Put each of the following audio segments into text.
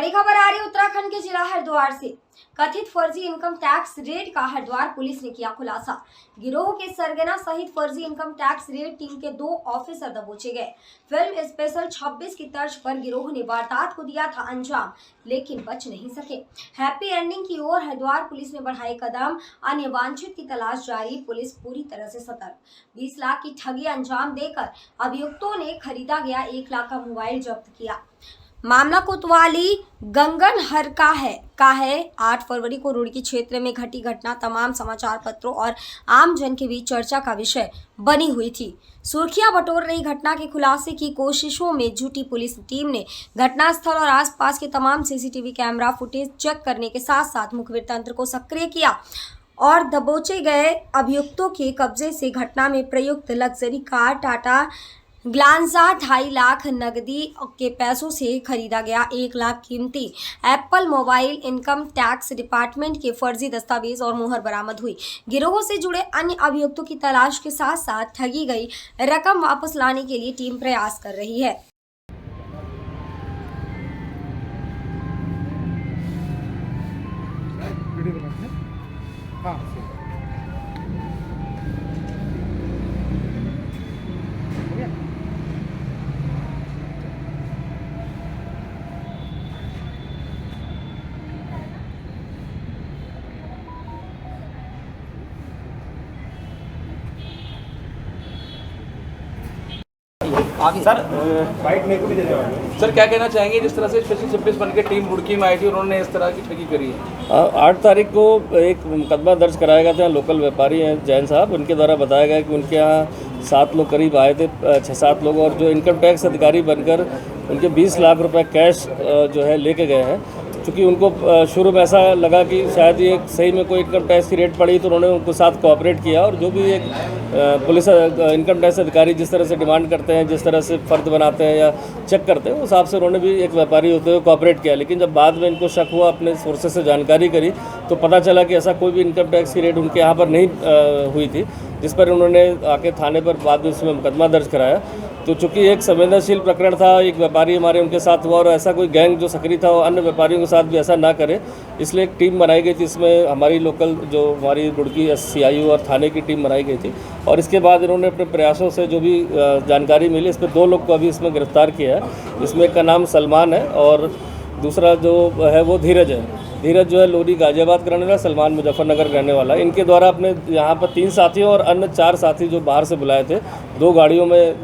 बड़ी खबर आ रही है उत्तराखंड के जिला हरिद्वार से। कथित फर्जी इनकम टैक्स रेड का हरिद्वार पुलिस ने किया खुलासा। गिरोह के सरगना सहित फर्जी इनकम टैक्स रेड टीम के 2 ऑफिसर दबोचे गए। फिल्म स्पेशल 26 की तर्ज पर गिरोह ने वारदात को दिया था अंजाम, लेकिन बच नहीं सके। हैप्पी एंडिंग की ओर हरिद्वार पुलिस ने बढ़ाए कदम, अन्य वांछित की तलाश जारी। पुलिस पूरी तरह से सतर्क। 20 लाख की ठगी अंजाम देकर अभियुक्तों ने खरीदा गया 1 लाख का मोबाइल जब्त किया। मामला कोतवाली गंगनहर का है। 8 फरवरी को रुड़की क्षेत्र में घटी घटना तमाम समाचार पत्रों और आम जन के बीच चर्चा का विषय बनी हुई थी। सुर्खियां बटोर रही घटना के खुलासे की कोशिशों में जुटी पुलिस टीम ने घटनास्थल और आसपास के तमाम सीसीटीवी कैमरा फुटेज चेक करने के साथ साथ मुखबिर तंत्र को सक्रिय किया और दबोचे गए अभियुक्तों के कब्जे से घटना में प्रयुक्त luxury car Tata Glanza 2.5 lakh नकदी के पैसों से खरीदा गया 1 लाख कीमती Apple mobile, income tax department के फर्जी दस्तावेज और मुहर बरामद हुई। गिरोह से जुड़े अन्य अभियुक्तों की तलाश के साथ साथ ठगी गई रकम वापस लाने के लिए टीम प्रयास कर रही है। सर क्या कहना चाहेंगे जिस तरह से स्पेशल 26 बन के टीम रुड़की में आई थी, उन्होंने इस तरह की ठगी करी है? 8 तारीख को एक मुकदमा दर्ज कराया गया था। लोकल व्यापारी हैं जैन साहब, उनके द्वारा बताया गया कि उनके यहाँ 7 लोग करीब आए थे, 6-7 लोग, और जो इनकम टैक्स अधिकारी बनकर उनके 20 लाख रुपए कैश जो है लेके गए हैं। चूँकि उनको शुरू में ऐसा लगा कि शायद ये सही में कोई इनकम टैक्स की रेट पड़ी, तो उन्होंने उनको साथ कोऑपरेट किया और जो भी एक पुलिस इनकम टैक्स अधिकारी जिस तरह से डिमांड करते हैं, जिस तरह से फ़र्द बनाते हैं या चेक करते हैं, उस हिसाब से उन्होंने भी एक व्यापारी होते हुए कोऑपरेट किया। लेकिन जब बाद में इनको शक हुआ, अपने सोर्सेज से जानकारी करी, तो पता चला कि ऐसा कोई भी इनकम टैक्स की रेट उनके यहाँ पर नहीं हुई थी, जिस पर उन्होंने आके थाने पर बाद में उसमें मुकदमा दर्ज कराया। तो चूँकि एक संवेदनशील प्रकरण था, एक व्यापारी हमारे उनके साथ हुआ और ऐसा कोई गैंग जो सक्रिय था वो अन्य व्यापारियों के साथ भी ऐसा ना करे, इसलिए एक टीम बनाई गई थी। इसमें हमारी लोकल जो हमारी रुड़की SCIU और थाने की टीम बनाई गई थी और इसके बाद इन्होंने अपने प्रयासों से जो भी जानकारी मिली, इस पर 2 लोग को अभी इसमें गिरफ्तार किया है। इसमें एक का नाम सलमान है और दूसरा जो है वो धीरज है। धीरज जो है लोरी गाजियाबाद का रहने वाला, सलमान मुजफ्फरनगर का रहने वाला है। इनके द्वारा अपने यहाँ पर 3 साथियों और अन्य 4 साथी जो बाहर से बुलाए थे, 2 गाड़ियों में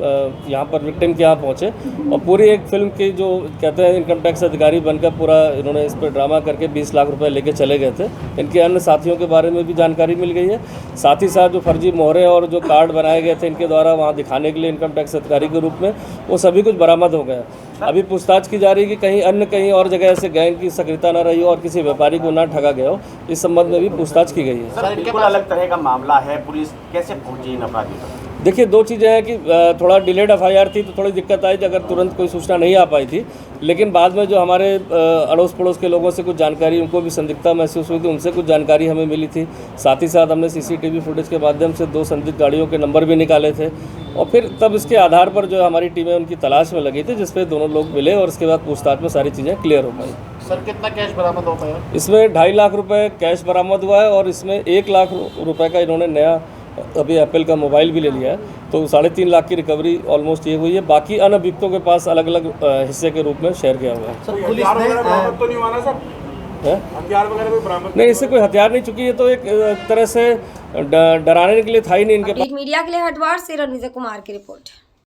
यहाँ पर विक्टिम के यहाँ पहुँचे और पूरी एक फिल्म की जो कहते हैं इनकम टैक्स अधिकारी बनकर पूरा इन्होंने इस पर ड्रामा करके 20 लाख रुपए लेके चले गए थे। इनके अन्य साथियों के बारे में भी जानकारी मिल गई है। साथ ही साथ जो फर्जी मोहरे और जो कार्ड बनाए गए थे इनके द्वारा वहाँ दिखाने के लिए इनकम टैक्स अधिकारी के रूप में, वो सभी कुछ बरामद हो गया। अभी पूछताछ की जा रही है कि कहीं और जगह ऐसे गैंग की सक्रियता न रही हो और किसी व्यापारी को ना ठगा गया हो। इस संबंध में भी पूछताछ की गई है। सर, बिल्कुल अलग तरह का मामला है, पुलिस कैसे पहुंची इन अपराधियों तक? देखिए, 2 चीज़ें हैं कि थोड़ा डिलेड FIR थी तो थोड़ी दिक्कत आई अगर तुरंत कोई सूचना नहीं आ पाई थी, लेकिन बाद में जो हमारे अड़ोस पड़ोस के लोगों से कुछ जानकारी, उनको भी संदिग्धता महसूस हुई थी, उनसे कुछ जानकारी हमें मिली थी। साथ ही साथ हमने CCTV फुटेज के माध्यम से 2 संदिग्ध गाड़ियों के नंबर भी निकाले थे और फिर तब इसके आधार पर जो हमारी टीमें उनकी तलाश में लगी थी, जिसपे दोनों लोग मिले और इसके बाद पूछताछ में सारी चीज़ें क्लियर हो पाई। सर, कितना कैश बरामद हो पाया? इसमें 2.5 लाख रुपए कैश बरामद हुआ है और इसमें 1 लाख रुपए का इन्होंने नया अभी एप्पल का मोबाइल भी ले लिया है, तो 3.5 लाख की रिकवरी ऑलमोस्ट ये हुई है। बाकी अन्य अभियुक्तों के पास अलग अलग हिस्से के रूप में शेयर किया हुआ है। सर, पुलिस ने तो नहीं माना सर? हथियार वगैरह भी बरामद नहीं, इससे कोई हथियार नहीं, चूंकि ये तो एक तरह से डराने के लिए था ही नहीं इनके पास। मीडिया के लिए हरिद्वार से रणविजय कुमार की रिपोर्ट।